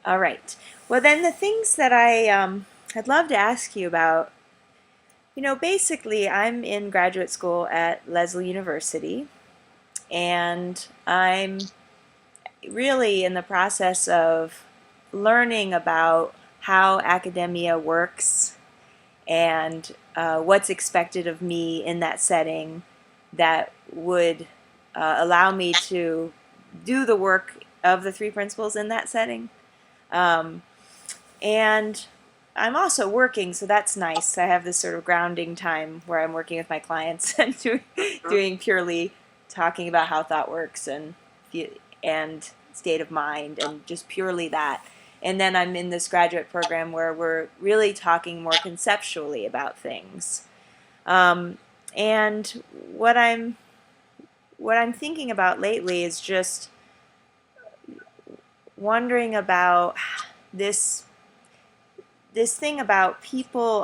All right. Well, then the things that I'd love to ask you about, basically I'm in graduate school at Lesley University, and I'm really in the process of learning about how academia works and what's expected of me in that setting that would allow me to do the work of the three principles in that setting. Um, and I'm also working, so that's nice. I have this sort of grounding time where I'm working with my clients and doing purely talking about how thought works and state of mind and just purely that. And then I'm in this graduate program where we're really talking more conceptually about things. Um, and what I'm thinking about lately is just wondering about this this thing about people.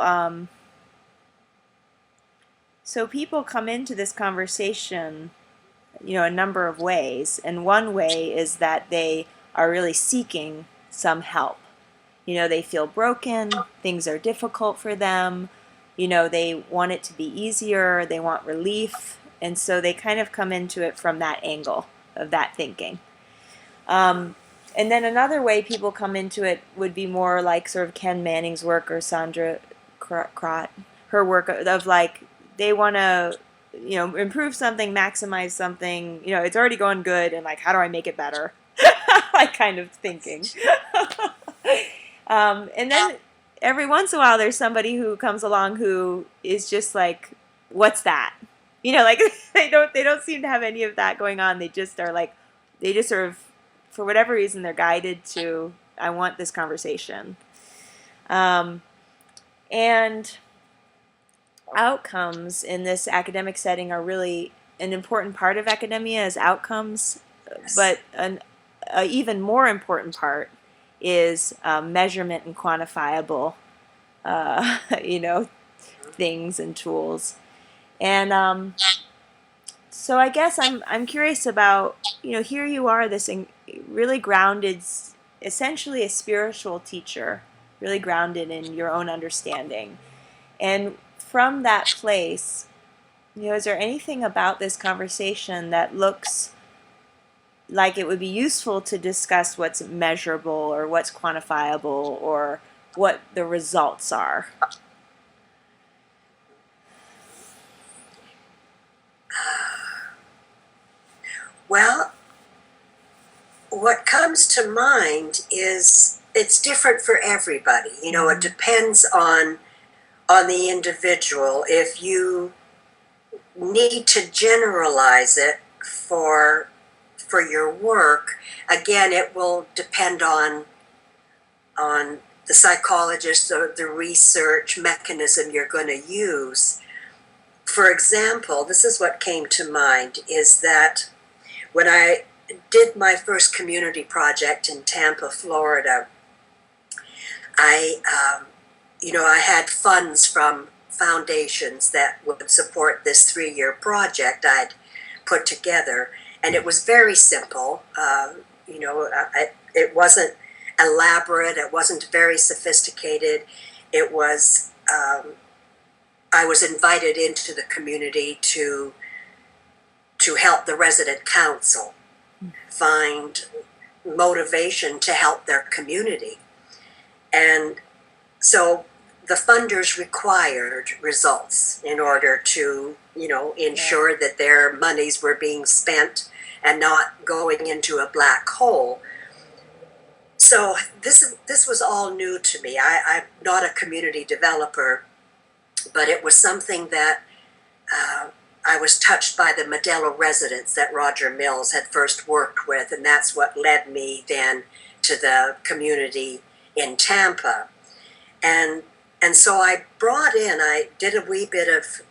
So people come into this conversation, a number of ways, and one way is that they are really seeking some help. They feel broken, things are difficult for them, they want it to be easier, they want relief, and so they kind of come into it from that angle of that thinking. And then another way people come into it would be more like sort of Ken Manning's work or Sandra Crott, her work of like they want to, improve something, maximize something. It's already going good, and like, how do I make it better? Like kind of thinking. And then every once in a while, there's somebody who comes along who is just like, "What's that?" Like they don't seem to have any of that going on. They just are like, they just sort of, for whatever reason, they're guided to, I want this conversation. Um, and outcomes in this academic setting are really an important part of academia is outcomes, but a even more important part is measurement and quantifiable, you know, things and tools. And so I guess I'm curious about, here you are, this really grounded, essentially a spiritual teacher, really grounded in your own understanding. And from that place, is there anything about this conversation that looks like it would be useful to discuss what's measurable or what's quantifiable or what the results are? Well, what comes to mind is it's different for everybody. It depends on the individual. If you need to generalize it for your work, again, it will depend on the psychologist or the research mechanism you're going to use. For example, this is what came to mind, is that when I did my first community project in Tampa, Florida, I, I had funds from foundations that would support this 3-year project I'd put together, and it was very simple. It wasn't elaborate. It wasn't very sophisticated. It was. I was invited into the community to help the resident council find motivation to help their community. And so the funders required results in order to, ensure that their monies were being spent and not going into a black hole. So this was all new to me. I'm not a community developer, but it was something that I was touched by the Modelo residents that Roger Mills had first worked with, and that's what led me then to the community in Tampa. And so I did a wee bit of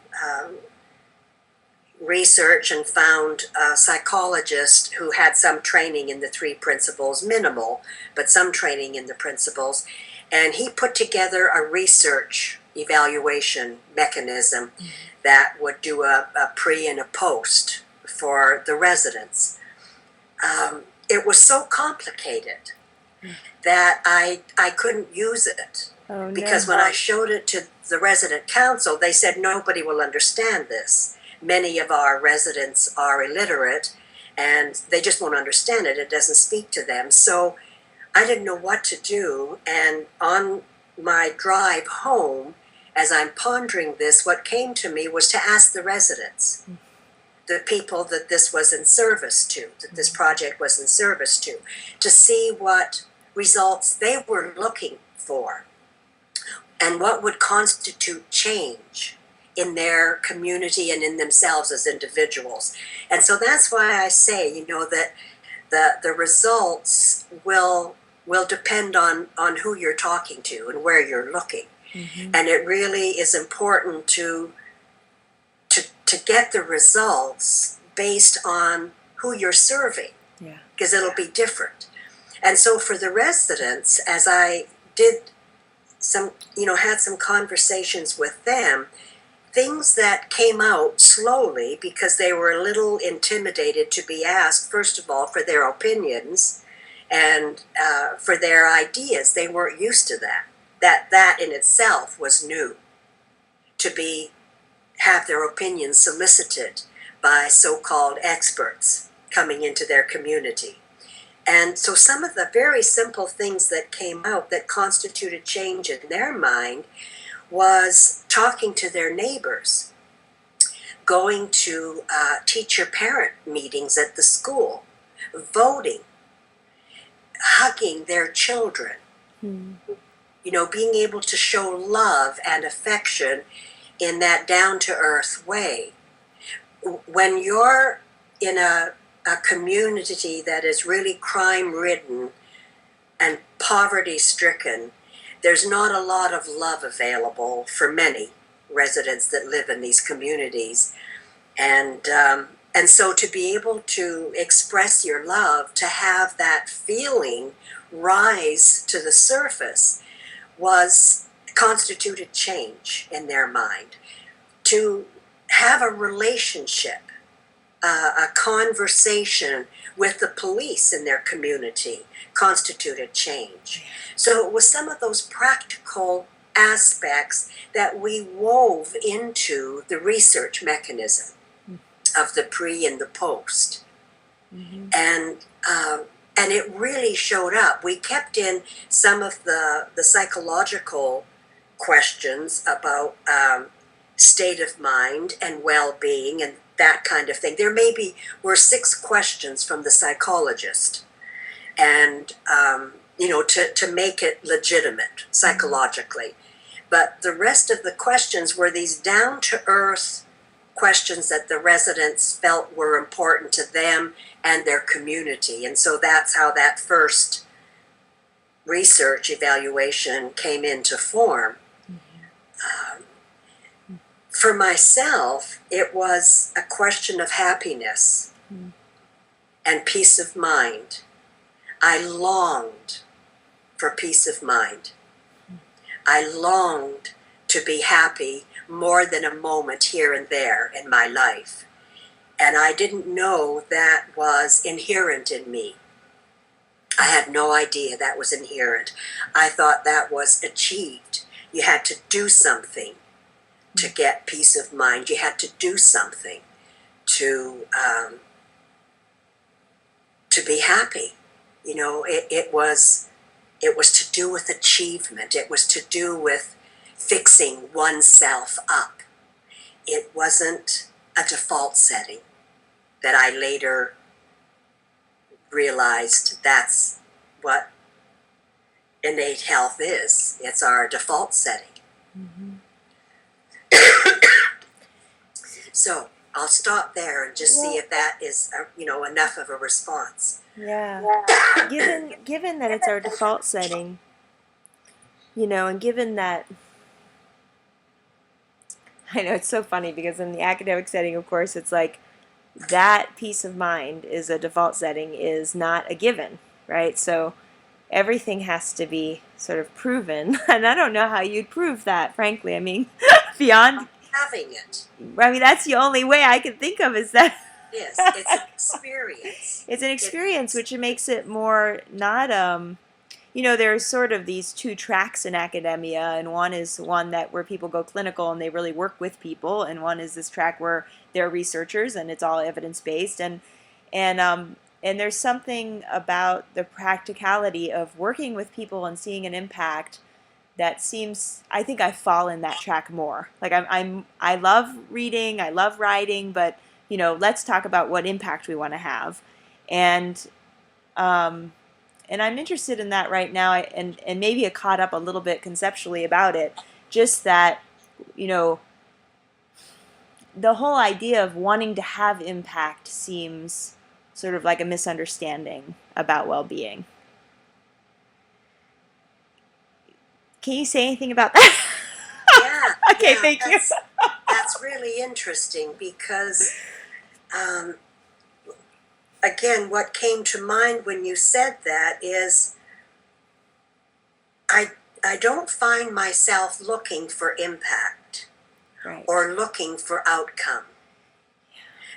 research and found a psychologist who had some training in the 3 principles, minimal, but some training in the principles. And he put together a research evaluation mechanism that would do a pre and a post for the residents. It was so complicated that I couldn't use it. Oh Because no. when I showed it to the resident council, they said nobody will understand this. Many of our residents are illiterate and they just won't understand it. It doesn't speak to them. So I didn't know what to do. And on my drive home, as I'm pondering this, what came to me was to ask the residents, the people that this was in service to, that this project was in service to see what results they were looking for and what would constitute change in their community and in themselves as individuals. And so that's why I say, that the results will depend on who you're talking to and where you're looking. Mm-hmm. And it really is important to get the results based on who you're serving, because it'll be different. And so for the residents, as I did had some conversations with them, things that came out slowly because they were a little intimidated to be asked, first of all, for their opinions and for their ideas. They weren't used to that. That in itself was new, to have their opinions solicited by so-called experts coming into their community. And so some of the very simple things that came out that constituted change in their mind was talking to their neighbors, going to teacher-parent meetings at the school, voting, hugging their children, being able to show love and affection in that down-to-earth way. When you're in a community that is really crime-ridden and poverty-stricken, there's not a lot of love available for many residents that live in these communities. And so to be able to express your love, to have that feeling rise to the surface, constituted change in their mind. To have a relationship, a conversation with the police in their community constituted change. So it was some of those practical aspects that we wove into the research mechanism of the pre and the post. Mm-hmm. And it really showed up. We kept in some of the psychological questions about state of mind and well-being and that kind of thing. There were 6 questions from the psychologist, and to make it legitimate psychologically. But the rest of the questions were these down-to-earth questions that the residents felt were important to them and their community. And so that's how that first research evaluation came into form. For myself, it was a question of happiness and peace of mind. I longed for peace of mind. I longed to be happy more than a moment here and there in my life. And I didn't know that was inherent in me. I had no idea that was inherent. I thought that was achieved. You had to do something to get peace of mind. You had to do something to be happy. It was to do with achievement. It was to do with fixing oneself up. It wasn't a default setting that I later realized that's what innate health is. It's our default setting. Mm-hmm. So I'll stop there and just see if that is, enough of a response. Yeah. Given that it's our default setting, and given that, I know it's so funny because in the academic setting, of course, it's like that peace of mind is a default setting is not a given, right? So everything has to be sort of proven, and I don't know how you'd prove that, frankly. I mean, beyond having it. I mean, that's the only way I can think of is that. Yes, it's an experience. It's an experience, which makes it more not there's sort of these two tracks in academia, and one is one that where people go clinical and they really work with people, and one is this track where they're researchers and it's all evidence based, and there's something about the practicality of working with people and seeing an impact that seems, I think I fall in that track more. Like I love reading, I love writing, but let's talk about what impact we want to have, and um, and I'm interested in that right now, and maybe it caught up a little bit conceptually about it. Just that, you know, the whole idea of wanting to have impact seems sort of like a misunderstanding about well-being. Can you say anything about that? Yeah, Okay, yeah, thank you. that's really interesting because, um, again, what came to mind when you said that is I I don't find myself looking for impact Right. or looking for outcome,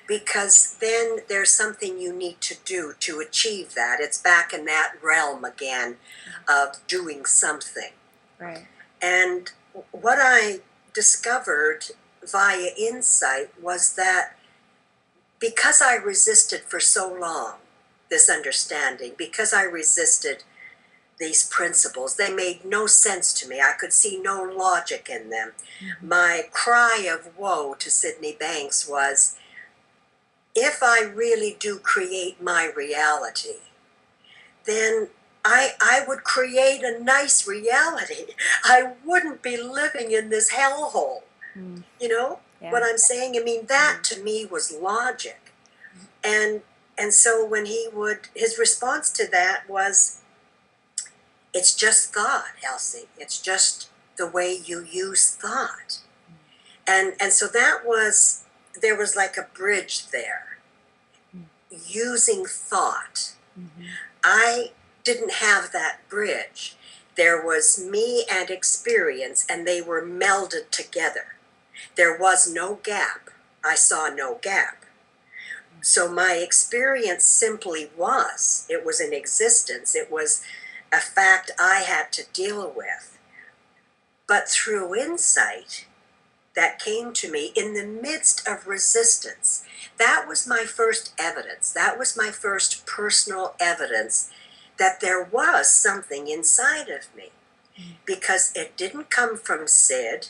because then there's something you need to do to achieve that. It's back in that realm again of doing something. Right. And what I discovered via insight was that because I resisted for so long this understanding, because I resisted these principles, they made no sense to me. I could see no logic in them. Mm-hmm. My cry of woe to Sydney Banks was, if I really do create my reality, then I would create a nice reality. I wouldn't be living in this hellhole. Mm. You know what Yeah. I'm saying? I mean, that to me was logic. And and so when his response to that was, it's just thought, Elsie. It's just the way you use thought. And so there was like a bridge there, using thought. Mm-hmm. I didn't have that bridge. There was me and experience, and they were melded together. There was no gap. I saw no gap. So my experience simply it was in existence. It was a fact I had to deal with. But through insight that came to me in the midst of resistance, that was my first evidence. That was my first personal evidence that there was something inside of me, because it didn't come from Sid.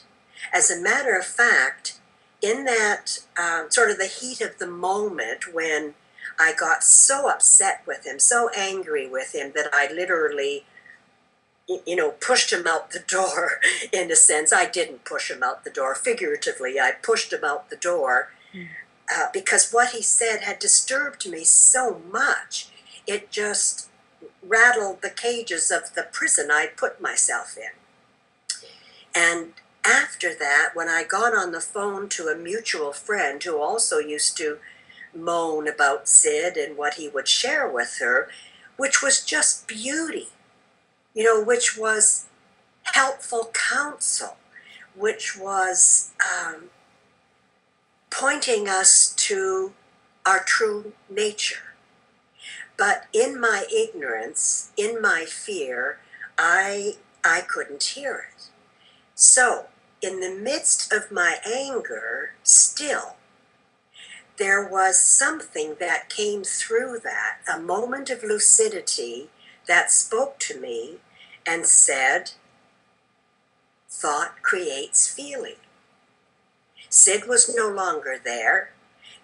As a matter of fact, in that sort of the heat of the moment when I got so upset with him, so angry with him, that I literally, pushed him out the door. In a sense, I didn't push him out the door. Figuratively, I pushed him out the door because what he said had disturbed me so much. It just rattled the cages of the prison I'd put myself in. And after that, when I got on the phone to a mutual friend who also used to moan about Sid and what he would share with her, which was just beauty, which was helpful counsel, which was pointing us to our true nature. But in my ignorance, in my fear, I couldn't hear it. So, in the midst of my anger, still, there was something that came through that, a moment of lucidity that spoke to me and said, thought creates feeling. Sid was no longer there.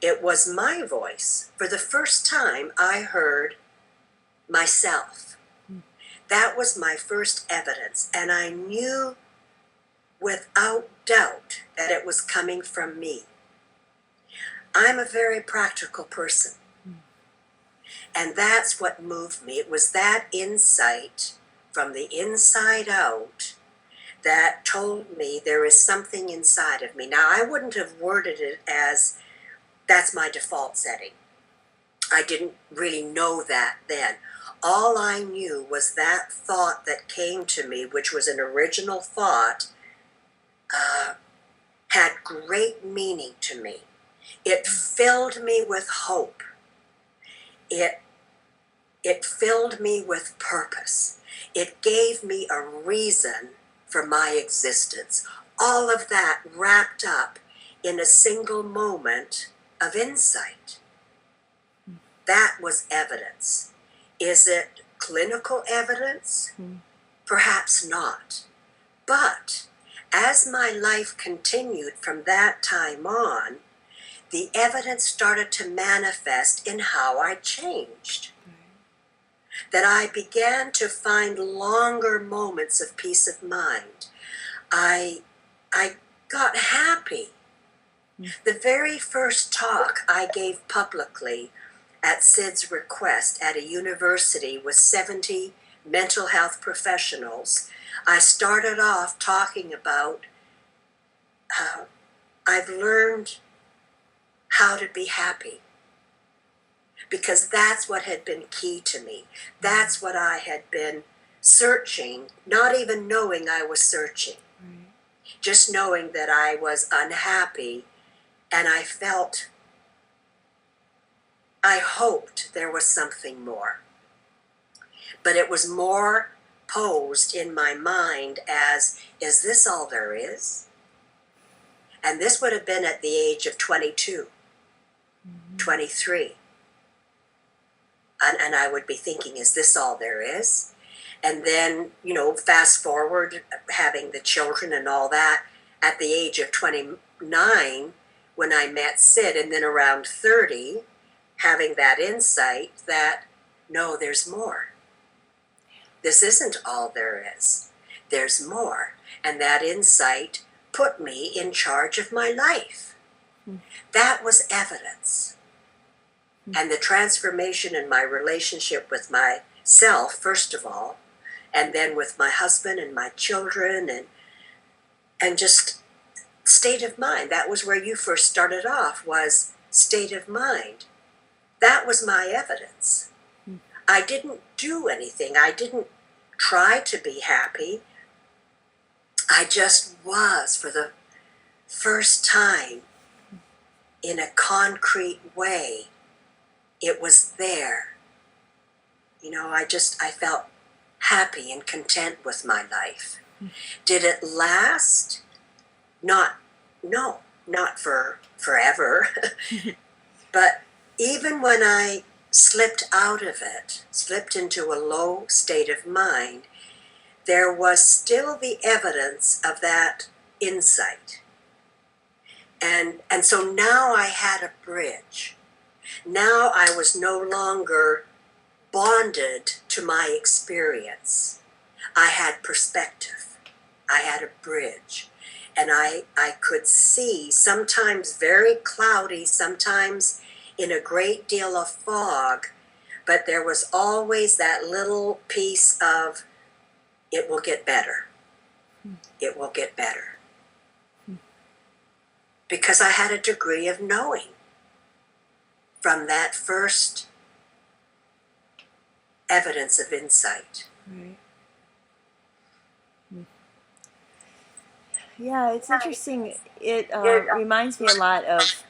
It was my voice. For the first time, I heard myself. That was my first evidence, and I knew without doubt that it was coming from me. I'm a very practical person, and that's what moved me. It was that insight from the inside out that told me there is something inside of me. Now, I wouldn't have worded it as that's my default setting. I didn't really know that then. All I knew was that thought that came to me, which was an original thought, had great meaning to me. It filled me with hope. It filled me with purpose. It gave me a reason for my existence. All of that wrapped up in a single moment of insight. That was evidence. Is it clinical evidence? Perhaps not. But as my life continued from that time on, the evidence started to manifest in how I changed. That I began to find longer moments of peace of mind. I got happy. The very first talk I gave publicly at Sid's request at a university with 70 mental health professionals, I started off talking about I've learned how to be happy, because that's what had been key to me. That's what I had been searching, not even knowing I was searching, just knowing that I was unhappy, and I hoped there was something more. But it was more posed in my mind as, is this all there is? And this would have been at the age of 22, 23. And I would be thinking, is this all there is? And then, fast forward, having the children and all that, at the age of 29, when I met Sid, and then around 30, having that insight that, no, there's more. This isn't all there is. There's more. And that insight put me in charge of my life. That was evidence. And the transformation in my relationship with myself, first of all, and then with my husband and my children, and just state of mind. That was where you first started off, was state of mind. That was my evidence. I didn't do anything. I didn't try to be happy. I just was, for the first time, in a concrete way. It was there. I felt happy and content with my life. Did it last? No, not for forever. But even when I slipped out of it, slipped into a low state of mind, there was still the evidence of that insight. And so now I had a bridge. Now I was no longer bonded to my experience. I had perspective. I had a bridge. And I could see, sometimes very cloudy, sometimes in a great deal of fog, but there was always that little piece of, it will get better. It will get better. Because I had a degree of knowing from that first evidence of insight. Right. Yeah, it's interesting. It reminds me a lot of,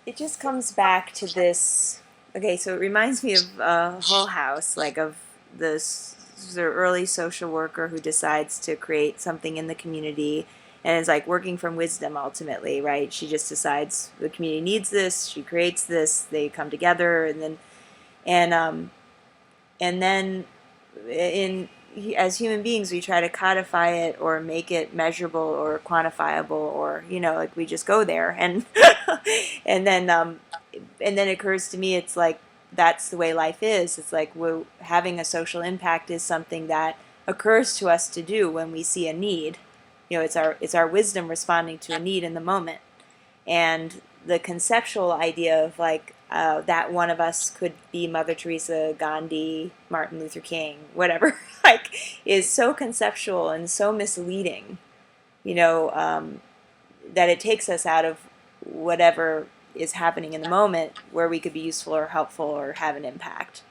it just comes back to this, okay, so it reminds me of Hull House, like of this sort of early social worker who decides to create something in the community, and is like working from wisdom ultimately, right? She just decides the community needs this, she creates this, they come together, and then in as human beings we try to codify it or make it measurable or quantifiable, or like we just go there, and and then it occurs to me, it's like that's the way life is. It's like having a social impact is something that occurs to us to do when we see a need. It's our wisdom responding to a need in the moment. And the conceptual idea of like that one of us could be Mother Teresa, Gandhi, Martin Luther King, whatever, like, is so conceptual and so misleading, that it takes us out of whatever is happening in the moment where we could be useful or helpful or have an impact.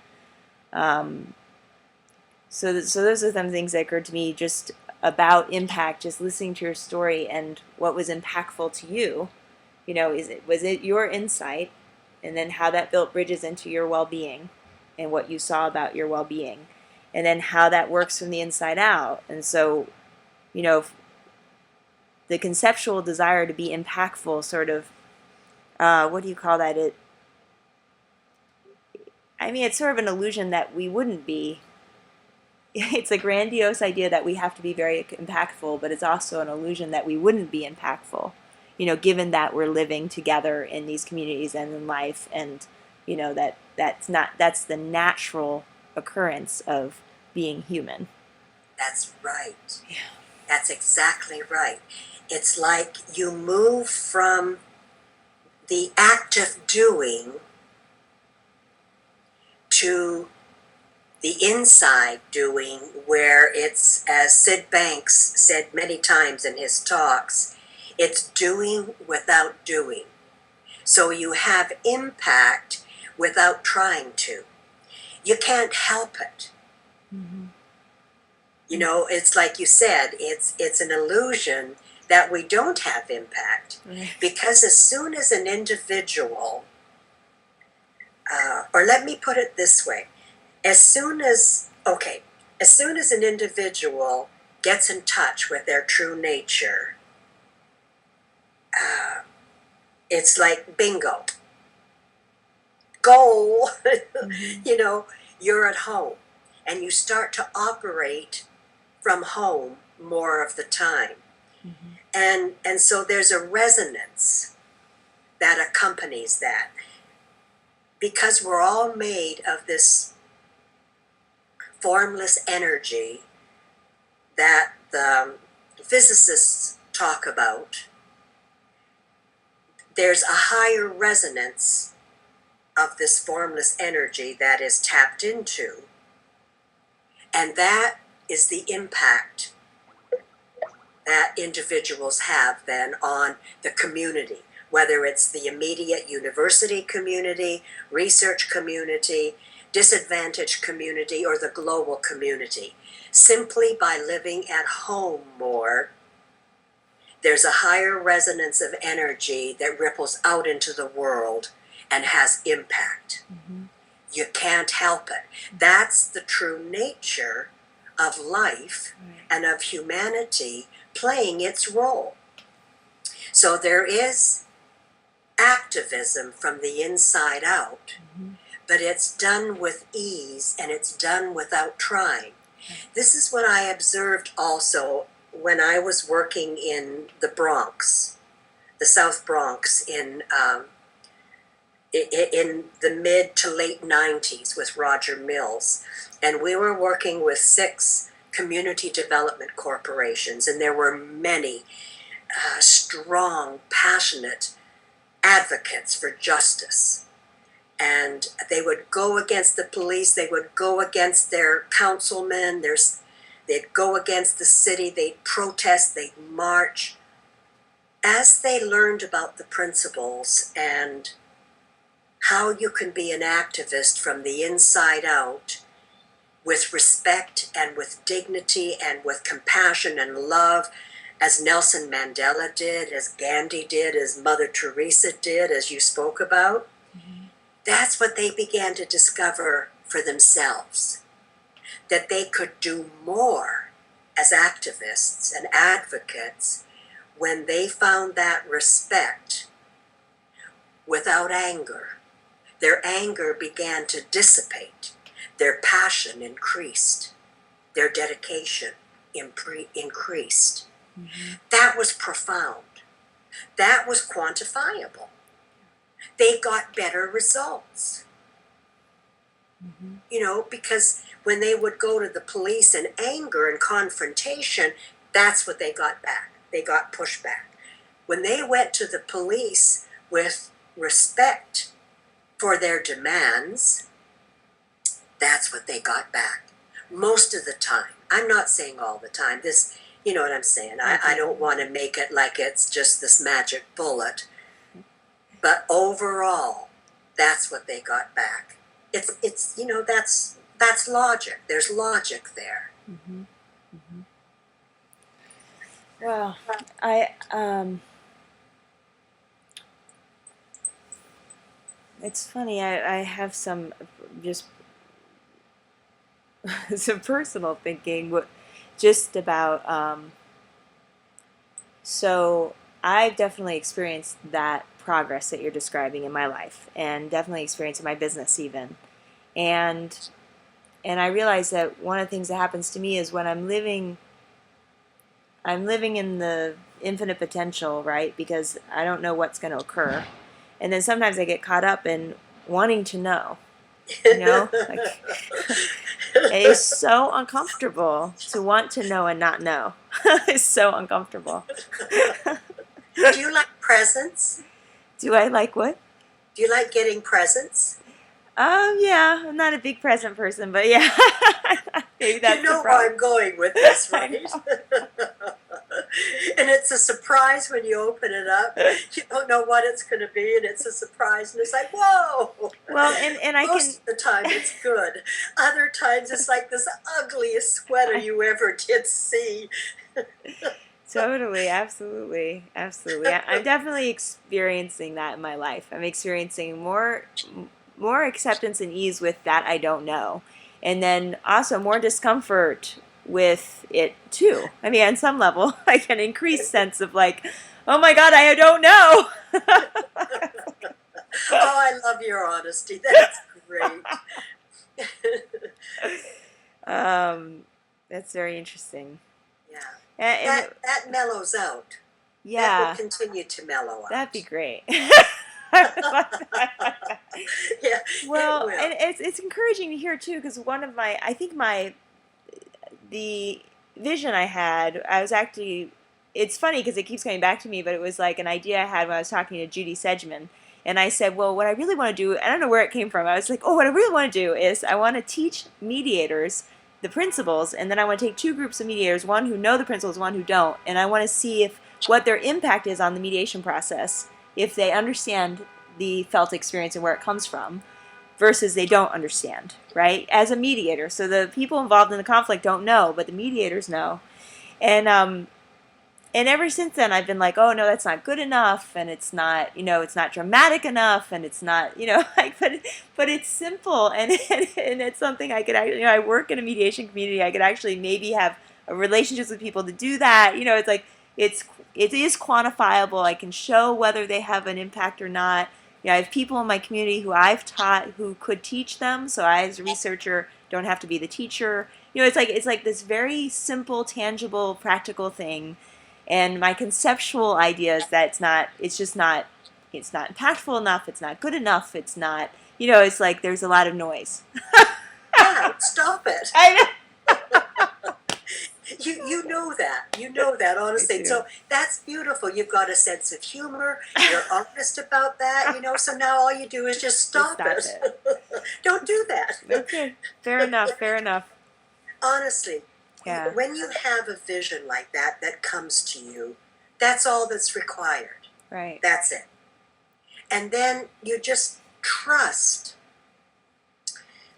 So those are some things that occurred to me just about impact, just listening to your story and what was impactful to you. Was it your insight, and then how that built bridges into your well-being, and what you saw about your well-being, and then how that works from the inside out. And so, you know, the conceptual desire to be impactful sort of, what do you call that? I mean, it's sort of an illusion that we wouldn't be. It's a grandiose idea that we have to be very impactful, but it's also an illusion that we wouldn't be impactful, given that we're living together in these communities and in life, and that's the natural occurrence of being human. That's right. Yeah. That's exactly right. It's like you move from the act of doing to the inside doing, where it's, as Sid Banks said many times in his talks, it's doing without doing. So you have impact without trying to. You can't help it. Mm-hmm. It's like you said, it's an illusion that we don't have impact. Right. Because as soon as an individual, or let me put it this way, as soon as an individual gets in touch with their true nature, it's like bingo, goal. Mm-hmm. You're at home and you start to operate from home more of the time. Mm-hmm. And so there's a resonance that accompanies that, because we're all made of this formless energy that the physicists talk about. There's a higher resonance of this formless energy that is tapped into, and that is the impact that individuals have then on the community, whether it's the immediate university community, research community, disadvantaged community, or the global community. Simply by living at home more, there's a higher resonance of energy that ripples out into the world and has impact. Mm-hmm. You can't help it. That's the true nature of life and of humanity playing its role. So there is activism from the inside out, Mm-hmm. but it's done with ease and it's done without trying. This is what I observed also when I was working in the Bronx, the South Bronx, in the mid to late 90s with Roger Mills. And we were working with 6 community development corporations, and there were many strong, passionate advocates for justice. And they would go against the police, they would go against their councilmen, they'd go against the city, they'd protest, they'd march. As they learned about the principles and how you can be an activist from the inside out, with respect and with dignity and with compassion and love, as Nelson Mandela did, as Gandhi did, as Mother Teresa did, as you spoke about, that's what they began to discover for themselves, that they could do more as activists and advocates when they found that respect without anger. Their anger began to dissipate, their passion increased, their dedication increased. Mm-hmm. That was profound. That was quantifiable. They got better results. Mm-hmm. Because when they would go to the police in anger and confrontation, that's what they got back. They got pushback. When they went to the police with respect for their demands, that's what they got back. Most of the time. I'm not saying all the time. This, you know what I'm saying. I don't want to make it like it's just this magic bullet. But overall, that's what they got back. It's that's logic. There's logic there. Mm-hmm. Mm-hmm. Well, I it's funny. I have some just some personal thinking, just about so I've definitely experienced that progress that you're describing in my life, and definitely experienced in my business even. And I realize that one of the things that happens to me is when I'm living in the infinite potential, right? Because I don't know what's going to occur. And then sometimes I get caught up in wanting to know, like it is so uncomfortable to want to know and not know. It's so uncomfortable. Do you like presents? Do I like what? Do you like getting presents? Yeah, I'm not a big present person, but yeah, maybe You that's the know where problem. I'm going with this, I right? know. And it's a surprise when you open it up. You don't know what it's going to be, and it's a surprise, and it's like, whoa! Well, and I can. Most of the time, it's good. Other times, it's like this ugliest sweater you ever did see. Totally, absolutely, absolutely. I'm definitely experiencing that in my life. I'm experiencing more acceptance and ease with that I don't know, and then also more discomfort with it too. I mean, on some level, like an increased sense of like, oh my God, I don't know. Oh, I love your honesty. That's great. um, that's very interesting. Yeah. And That mellows out. That will yeah, continue to mellow that'd be out. great. Yeah, it Well, and will. it's encouraging to hear too, because one of my I think my the vision I had, I was actually, it's funny because it keeps coming back to me, but it was like an idea I had when I was talking to Judy Sedgman. And I said, well, what I really want to do, I don't know where it came from. I was like, oh, what I really want to do is I want to teach mediators the principles, and then I want to take two groups of mediators, one who know the principles, one who don't, and I want to see if what their impact is on the mediation process, if they understand the felt experience and where it comes from, versus they don't understand, right? As a mediator. So the people involved in the conflict don't know, but the mediators know. And and ever since then I've been like, oh no, that's not good enough, and it's not, it's not dramatic enough, and it's not, like, but it's simple, and it's something I could actually, I work in a mediation community, I could actually maybe have relationships with people to do that. It's like it's it is quantifiable. I can show whether they have an impact or not. I have people in my community who I've taught who could teach them, so I, as a researcher, don't have to be the teacher. It's like this very simple, tangible, practical thing, and my conceptual idea is that it's not impactful enough, it's not good enough, it's not, it's like there's a lot of noise. Yeah, stop it. I know. You know that. You know that, I honestly. do. So that's beautiful. You've got a sense of humor. You're honest about that. So now all you do is just Just stop stop it. it. Don't do that. Okay, fair enough, fair enough. Honestly, Yeah, when you have a vision like that that comes to you, that's all that's required. right, That's it. And then you just trust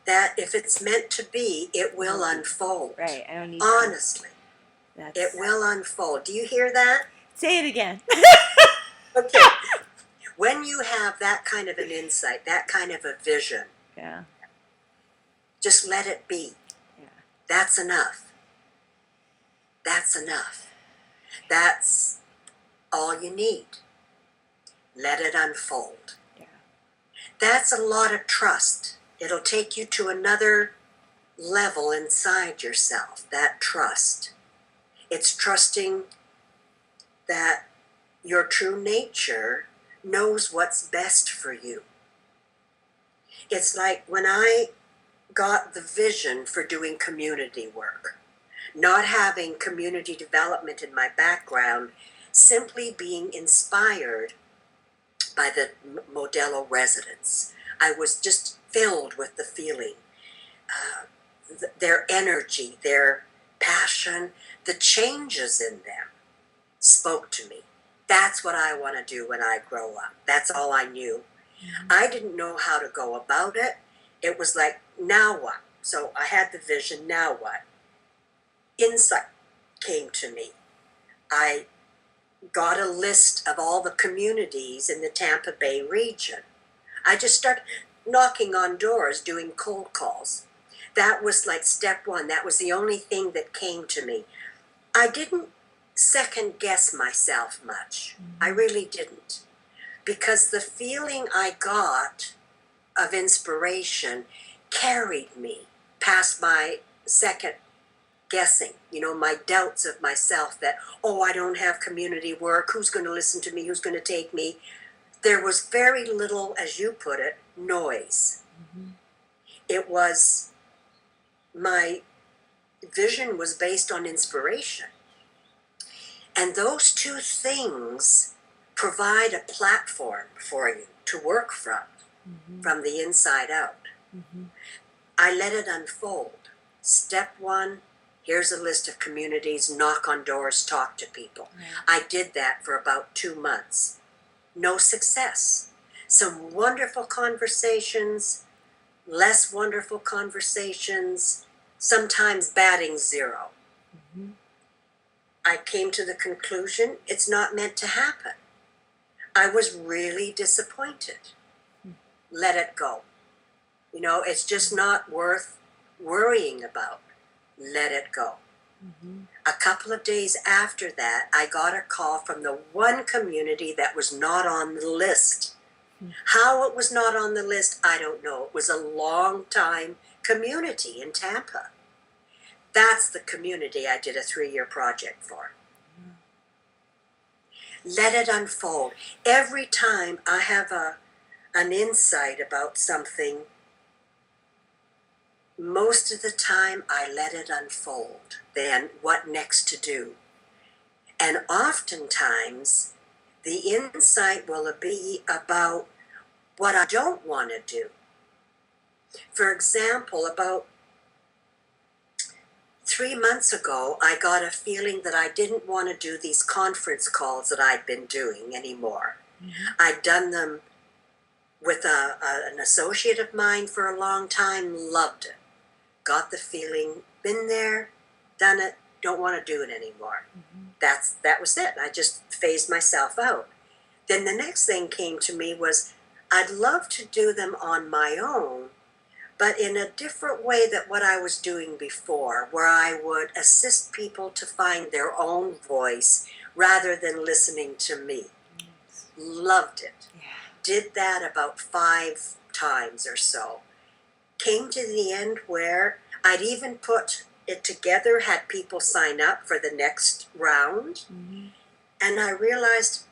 that if it's meant to be, it will unfold. right. I don't need to. Honestly, it That's will unfold. Do you hear that? Say it again. Okay. When you have that kind of an insight, that kind of a vision, Yeah, just let it be. yeah, That's enough. That's enough. That's all you need. Let it unfold. yeah, That's a lot of trust. It'll take you to another level inside yourself, that trust. It's trusting that your true nature knows what's best for you. It's like when I got the vision for doing community work, not having community development in my background, simply being inspired by the Modelo residents. I was just filled with the feeling, their energy, their passion, the changes in them spoke to me. That's what I want to do when I grow up. That's all I knew. I didn't know how to go about it. It was like, now what? So I had the vision, now what? Insight came to me. I got a list of all the communities in the Tampa Bay region. I just started knocking on doors, doing cold calls. That was like step one. That was the only thing that came to me. I didn't second guess myself much. I really didn't. Because the feeling I got of inspiration carried me past my second guessing, my doubts of myself that, oh, I don't have community work. Who's going to listen to me? Who's going to take me? There was very little, as you put it, noise. It was, my vision was based on inspiration. And those two things provide a platform for you to work from the inside out. I let it unfold. Step one, here's a list of communities, knock on doors, talk to people. I did that for about 2 months. No success. Some wonderful conversations, less wonderful conversations, sometimes batting zero. I came to the conclusion it's not meant to happen. I was really disappointed. Let it go. It's just not worth worrying about. Let it go. A couple of days after that, I got a call from the one community that was not on the list. How it was not on the list, I don't know. It was a long-time community in Tampa. That's the community I did a 3-year project for. Let it unfold. Every time I have an insight about something, most of the time I let it unfold. Then what next to do? And oftentimes the insight will be about what I don't want to do. For example, about 3 months ago, I got a feeling that I didn't want to do these conference calls that I'd been doing anymore. I'd done them with an associate of mine for a long time, loved it. Got the feeling, been there, done it, don't want to do it anymore. That was it. I just phased myself out. Then the next thing came to me was, I'd love to do them on my own, but in a different way than what I was doing before, where I would assist people to find their own voice rather than listening to me. Loved it. Did that about 5 times or so. Came to the end where I'd even put it together, had people sign up for the next round, and I realized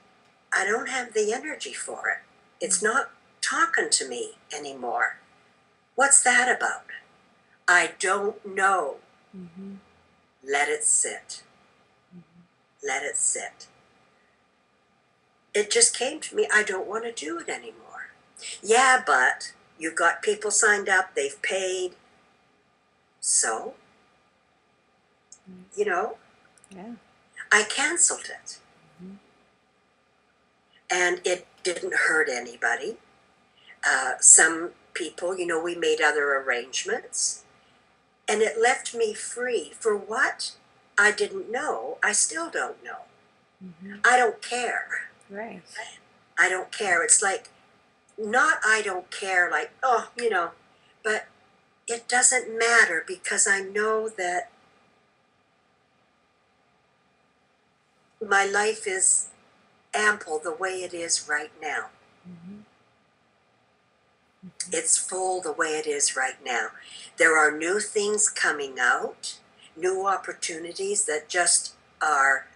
I don't have the energy for it. It's not talking to me anymore. What's that about? I don't know. Let it sit. Let it sit. It just came to me, I don't want to do it anymore. Yeah, but you've got people signed up, they've paid. So, I canceled it. And it didn't hurt anybody. Some people, we made other arrangements. And it left me free for what I didn't know. I still don't know. I don't care. Right. I don't care. It's like, not I don't care, like, but it doesn't matter because I know that my life is ample the way it is right now. It's full the way it is right now. There are new things coming out, new opportunities that just are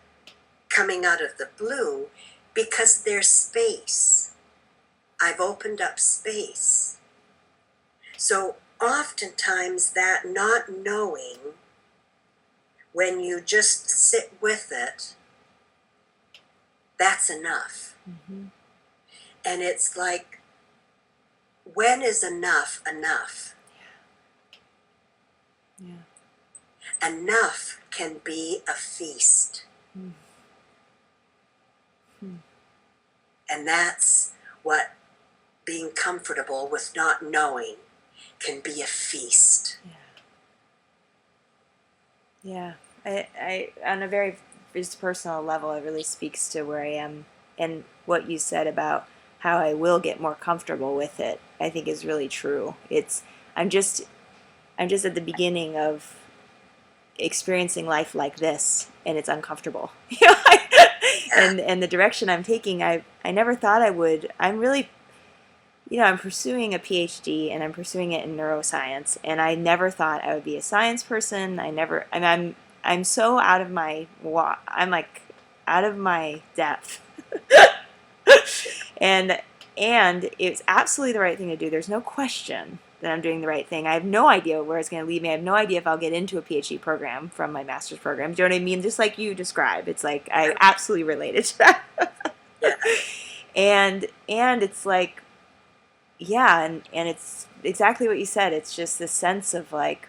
coming out of the blue because there's space. I've opened up space. So oftentimes that not knowing, when you just sit with it, that's enough. And it's like, when is enough enough? Enough can be a feast. And that's what being comfortable with not knowing can be a feast. I on a very just personal level, it really speaks to where I am, and what you said about how I will get more comfortable with it, I think is really true. I'm just I'm just at the beginning of experiencing life like this, and it's uncomfortable. Yeah. And the direction I'm taking, I never thought I would. I'm really, I'm pursuing a PhD, and I'm pursuing it in neuroscience, and I never thought I would be a science person. I never, and I'm so out of my, I'm like out of my depth. and and it's absolutely the right thing to do. There's no question that I'm doing the right thing. I have no idea where it's going to lead me. I have no idea if I'll get into a PhD program from my master's program. Do you know what I mean? Just like you describe, it's like I absolutely related to that. Yeah. And it's like, yeah, and it's exactly what you said. It's just this sense of like,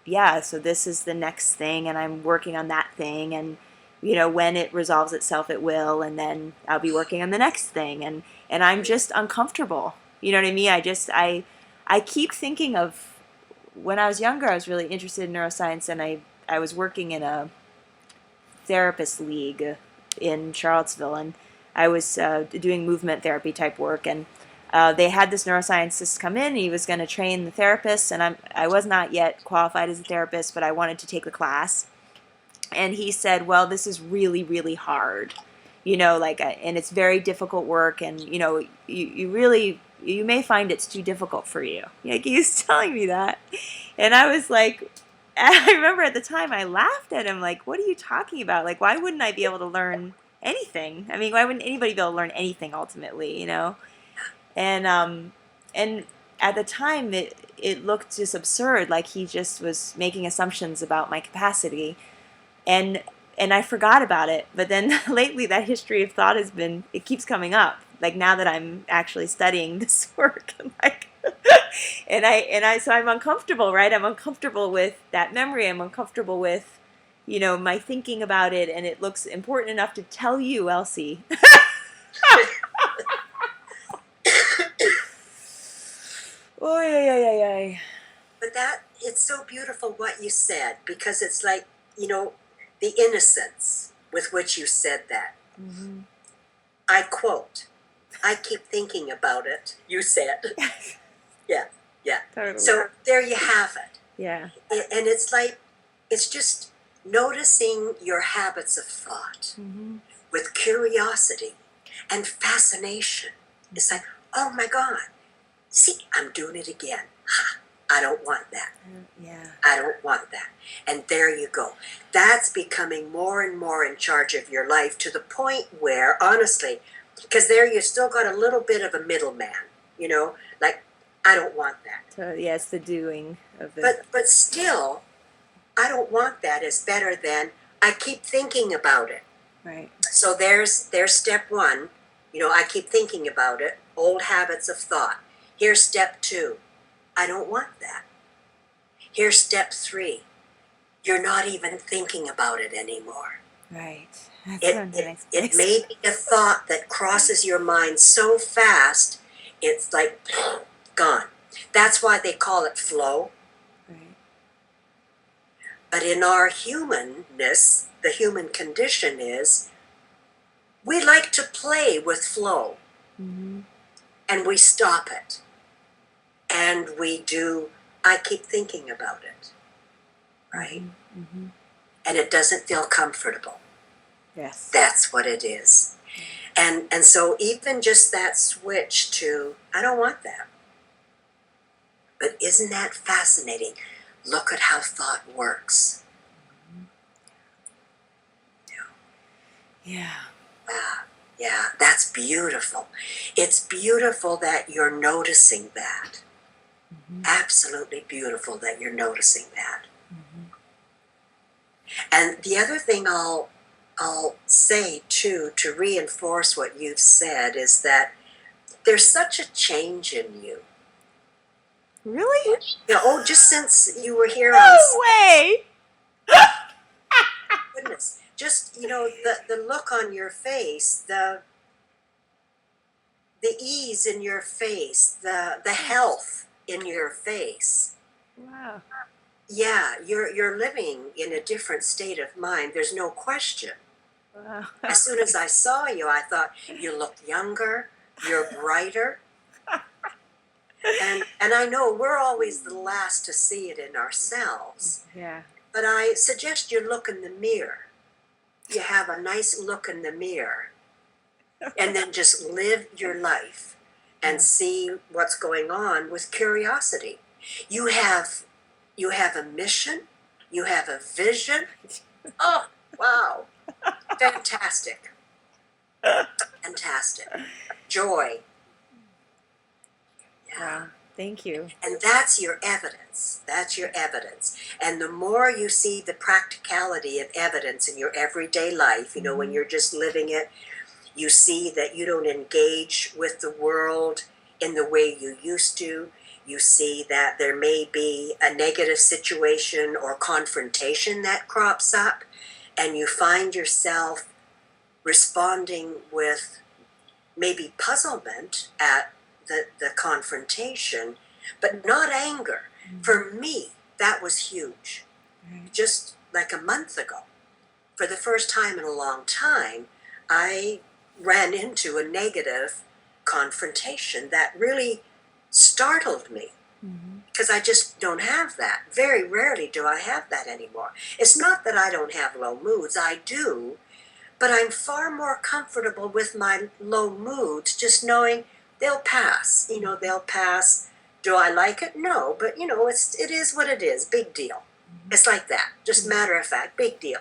yeah, so this is the next thing, and I'm working on that thing, and when it resolves itself, it will, and then I'll be working on the next thing, and I'm just uncomfortable. You know what I mean? I keep thinking of when I was younger. I was really interested in neuroscience, and I was working in a therapist league in Charlottesville, and I was doing movement therapy type work, and they had this neuroscientist come in. And he was going to train the therapists, and I was not yet qualified as a therapist, but I wanted to take the class. And he said, "Well, this is really, really hard, and it's very difficult work, and you really you may find it's too difficult for you." Like he was telling me that, and I was like, I remember at the time I laughed at him, like, "What are you talking about? Like, why wouldn't I be able to learn anything? I mean, why wouldn't anybody be able to learn anything ultimately?" And at the time it looked just absurd, like he just was making assumptions about my capacity, and I forgot about it. But then lately, that history of thought it keeps coming up. Like now that I'm actually studying this work, and like, so I'm uncomfortable, right? I'm uncomfortable with that memory. I'm uncomfortable with, my thinking about it, and it looks important enough to tell you, Elsie. Oh yeah, yeah, yeah, yeah. But it's so beautiful what you said, because it's like, the innocence with which you said that. Mm-hmm. I quote, I keep thinking about it, you said. Yeah, yeah. Totally. So there you have it. Yeah. And it's like, it's just noticing your habits of thought Mm-hmm. with curiosity and fascination. It's like, oh my God, see, I'm doing it again. Ha, I don't want that. Yeah. I don't want that. And there you go. That's becoming more and more in charge of your life, to the point where, honestly, because there you still got a little bit of a middleman, like, I don't want that. So yeah, it's the doing of the. But still, I don't want that is better than I keep thinking about it. Right. So there's step one. I keep thinking about it. Old habits of thought. Here's step two. I don't want that. Here's step three. You're not even thinking about it anymore. Right. That's It, a it, nice it place. may be a thought that crosses your mind so fast, it's like gone. That's why they call it flow. Right. But in our humanness, the human condition is, we like to play with flow, Mm-hmm. and we stop it. And we do, I keep thinking about it, right? Mm-hmm. And it doesn't feel comfortable. Yes. That's what it is. And so even just that switch to, I don't want that. But isn't that fascinating? Look at how thought works. Yeah. Yeah, that's beautiful. It's beautiful that you're noticing that. Mm-hmm. Absolutely beautiful that you're noticing that. Mm-hmm. And the other thing I'll say too, to reinforce what you've said, is that there's such a change in you. Really? Just since you were here No on way. goodness, just the look on your face, the ease in your face, the health in your face. Wow. Yeah, you're living in a different state of mind. There's no question. Wow. As soon as I saw you, I thought, you look younger, you're brighter. And I know we're always the last to see it in ourselves, Yeah. but I suggest you look in the mirror. You have a nice look in the mirror, and then just live your life and Yeah. see what's going on with curiosity. You have you have a mission, you have a vision. Oh, wow. Fantastic. Fantastic. Joy. Yeah. Wow. Thank you. And that's your evidence. That's your evidence. And the more you see the practicality of evidence in your everyday life, you know, when you're just living it, you see that you don't engage with the world in the way you used to. You see that there may be a negative situation or confrontation that crops up, and you find yourself responding with maybe puzzlement at the confrontation, but not anger. For me, that was huge. Right. Just like a month ago, for the first time in a long time, I ran into a negative confrontation that really startled me because I just don't have that. Very rarely do I have that anymore. It's not that I don't have low moods, I do, but I'm far more comfortable with my low moods just knowing they'll pass. You know, they'll pass. Do I like it? No, but you know, it is what it is. Big deal. It's like that. Just matter of fact, big deal.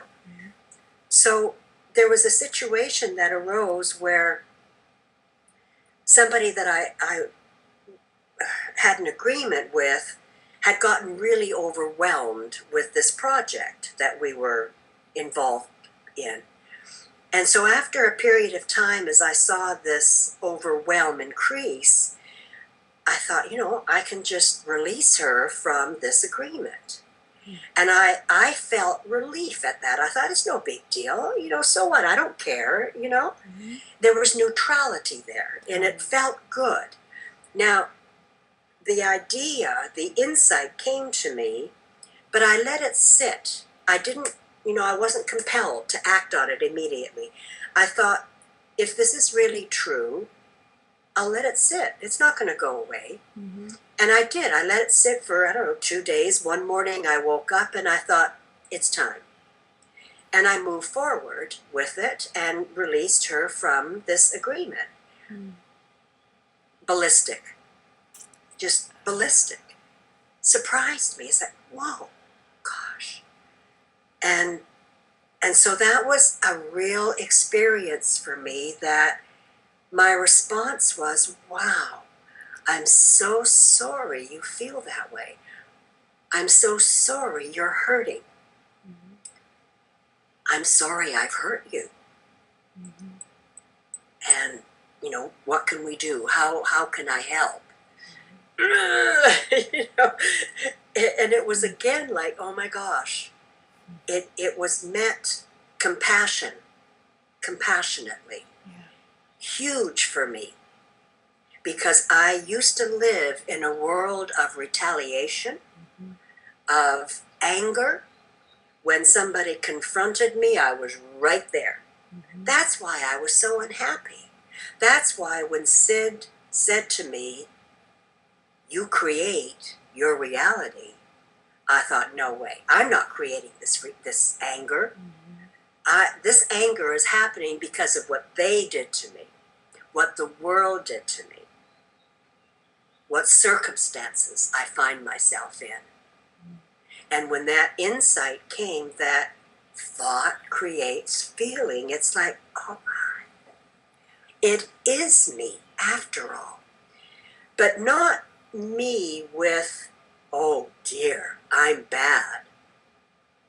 So there was a situation that arose where somebody that I had an agreement with had gotten really overwhelmed with this project that we were involved in. And so after a period of time, as I saw this overwhelm increase, I thought, you know, I can just release her from this agreement. And I felt relief at that. I thought, it's no big deal. You know, so what? I don't care, you know. There was neutrality there, and it felt good. Now, the idea, the insight came to me, but I let it sit. I didn't, you know, I wasn't compelled to act on it immediately. I thought, if this is really true, I'll let it sit. It's not going to go away. And I did. I let it sit for, I don't know, 2 days. One morning I woke up and I thought, it's time. And I moved forward with it and released her from this agreement. Ballistic. Just ballistic. Surprised me. It's like, whoa, gosh. And so that was a real experience for me, that my response was, wow, I'm so sorry you feel that way. I'm so sorry you're hurting. I'm sorry I've hurt you. And, you know, what can we do? How can I help? You know, and it was again like, oh my gosh, it was met compassionately. Huge for me, because I used to live in a world of retaliation, of anger. When somebody confronted me, I was right there. That's why I was so unhappy. That's why when Sid said to me, you create your reality, I thought, no way. I'm not creating this anger. This anger is happening because of what they did to me, what the world did to me, what circumstances I find myself in. And when that insight came that thought creates feeling, it's like, oh my, it is me after all. But not me with, oh dear, I'm bad.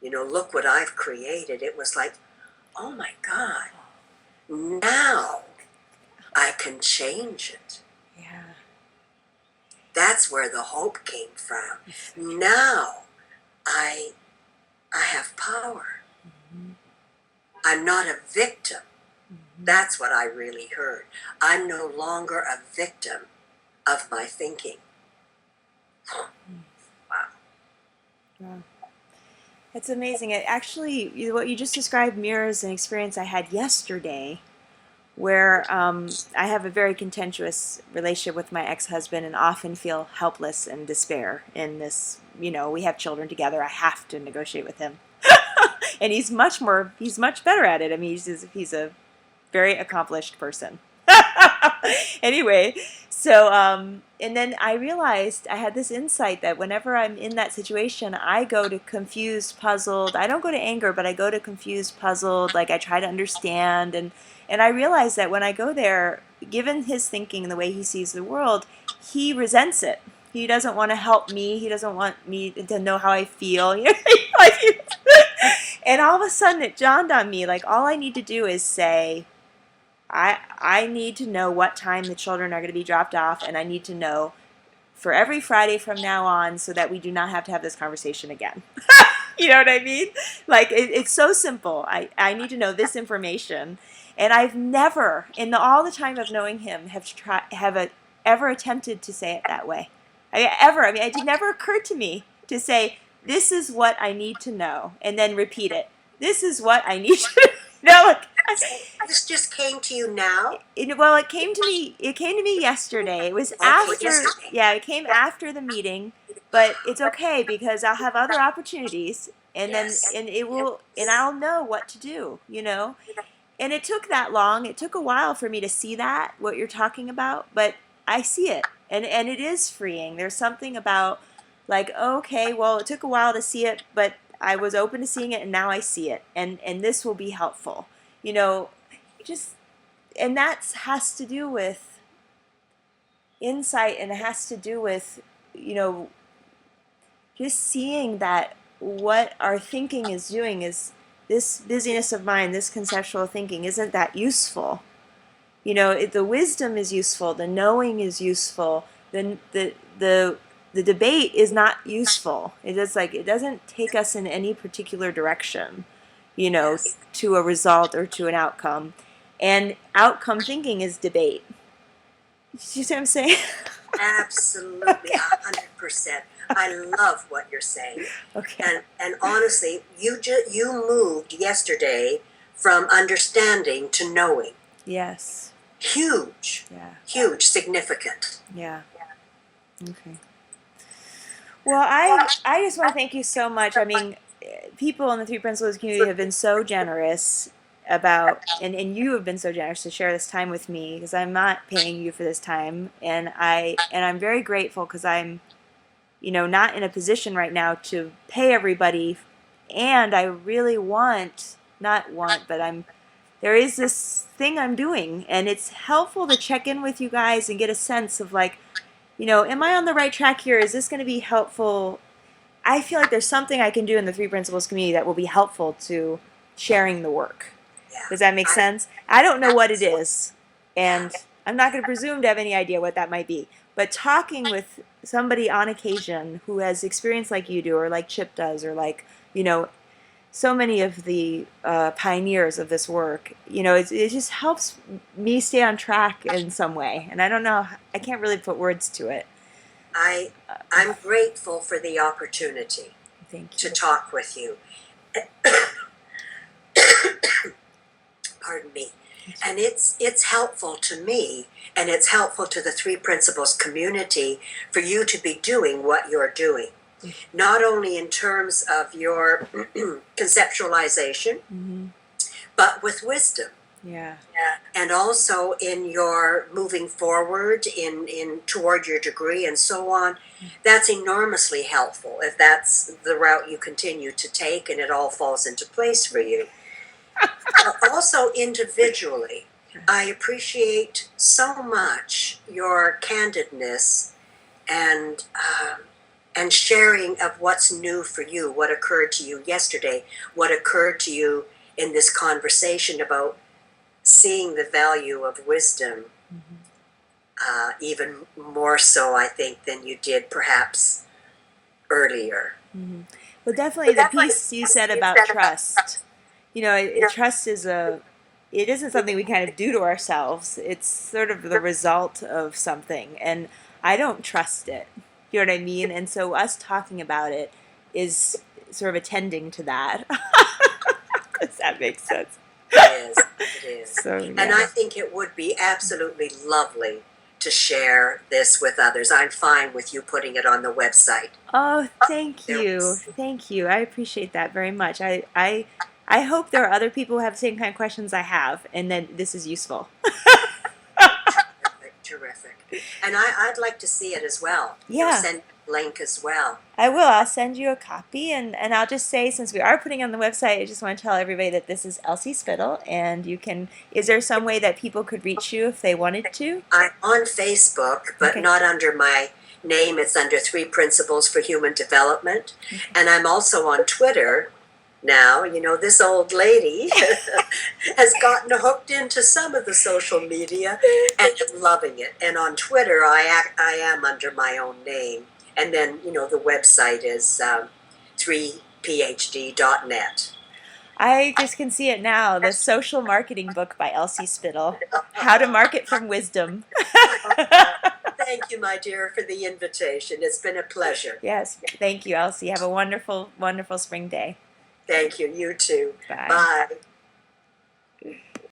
You know, look what I've created. It was like, oh my God, now I can change it. Yeah. That's where the hope came from. Now I have power. I'm not a victim. That's what I really heard. I'm no longer a victim of my thinking. Wow. Wow. It's amazing. It actually, what you just described mirrors an experience I had yesterday where I have a very contentious relationship with my ex-husband and often feel helpless and despair in this. We have children together. I have to negotiate with him. And he's much better at it. I mean, he's a very accomplished person. Anyway, so and then I realized I had this insight that whenever I'm in that situation, I go to confused, puzzled. I don't go to anger, but I go to confused, puzzled. Like I try to understand, and I realized that when I go there, given his thinking and the way he sees the world, he resents it. He doesn't want to help me. He doesn't want me to know how I feel. Like, and all of a sudden it dawned on me, like all I need to do is say, I need to know what time the children are going to be dropped off, and I need to know for every Friday from now on so that we do not have to have this conversation again. You know what I mean? Like, it's so simple. I need to know this information. And I've never, in all the time of knowing him, ever attempted to say it that way. It never occurred to me to say, this is what I need to know, and then repeat it. This is what I need to know. Like, This just came to you now? well, it came to me. It came to me yesterday. It was Okay, after. yesterday. Yeah, it came after the meeting, but it's okay because I'll have other opportunities, and Yes. then it will, and I'll know what to do. And it took that long. It took a while for me to see that what you're talking about, but I see it, and it is freeing. There's something about like, okay, well, it took a while to see it, but I was open to seeing it, and now I see it, and this will be helpful. You know, just and that has to do with insight, and it has to do with just seeing that what our thinking is doing is this busyness of mind, this conceptual thinking isn't that useful. The wisdom is useful, the knowing is useful, the debate is not useful. It doesn't take us in any particular direction, Yes. to a result or to an outcome. And outcome thinking is debate. You see what I'm saying? Absolutely, 100%. I love what you're saying. Okay. And honestly, you moved yesterday from understanding to knowing. Yes. Huge, Yeah. huge, significant. Yeah. Okay. Well, I just want to thank you so much. I mean, people in the Three Principles community have been so generous and you have been so generous to share this time with me because I'm not paying you for this time, and I'm very grateful because I'm not in a position right now to pay everybody, and I really not want, but there is this thing I'm doing, and it's helpful to check in with you guys and get a sense of like, am I on the right track here? Is this going to be helpful? I feel like there's something I can do in the Three Principles community that will be helpful to sharing the work. Yeah. Does that make sense? I don't know what it Absolutely. is, and I'm not going to presume to have any idea what that might be. But talking with somebody on occasion who has experience like you do, or like Chip does, or like, so many of the pioneers of this work, it just helps me stay on track in some way. And I don't know, I can't really put words to it. I'm grateful for the opportunity Thank to you. talk with you. Pardon me. And it's helpful to me, and it's helpful to the Three Principles community for you to be doing what you're doing. Not only in terms of your conceptualization, Mm-hmm. but with wisdom. Yeah. And also in your moving forward in toward your degree and so on. That's enormously helpful if that's the route you continue to take and it all falls into place for you. Also individually, I appreciate so much your candidness and sharing of what's new for you, what occurred to you yesterday, what occurred to you in this conversation about seeing the value of wisdom, even more so, I think, than you did perhaps earlier. Mm-hmm. Well, definitely the piece you said about trust. Trust it isn't something we kind of do to ourselves. It's sort of the result of something, and I don't trust it. You know what I mean? And so us talking about it is sort of attending to that. Does that make sense? It is. It is. So And I yeah. think it would be absolutely lovely to share this with others. I'm fine with you putting it on the website. Oh, thank There you. was Thank you. I appreciate that very much. I hope there are other people who have the same kind of questions I have, and that this is useful. terrific, terrific. And I'd like to see it as well. Yeah. Send a link as well. I will. I'll send you a copy, and I'll just say, since we are putting it on the website, I just want to tell everybody that this is Elsie Spittle, and you can. Is there some way that people could reach you if they wanted to? I'm on Facebook, but Okay. not under my name. It's under Three Principles for Human Development. Okay. And I'm also on Twitter now. This old lady has gotten hooked into some of the social media and I'm loving it. And on Twitter, I am under my own name. And then, the website is 3phd.net. I just can see it now. The social marketing book by Elsie Spittle. How to market from wisdom. Thank you, my dear, for the invitation. It's been a pleasure. Yes. Thank you, Elsie. Have a wonderful, wonderful spring day. Thank you. You too. Bye. Bye.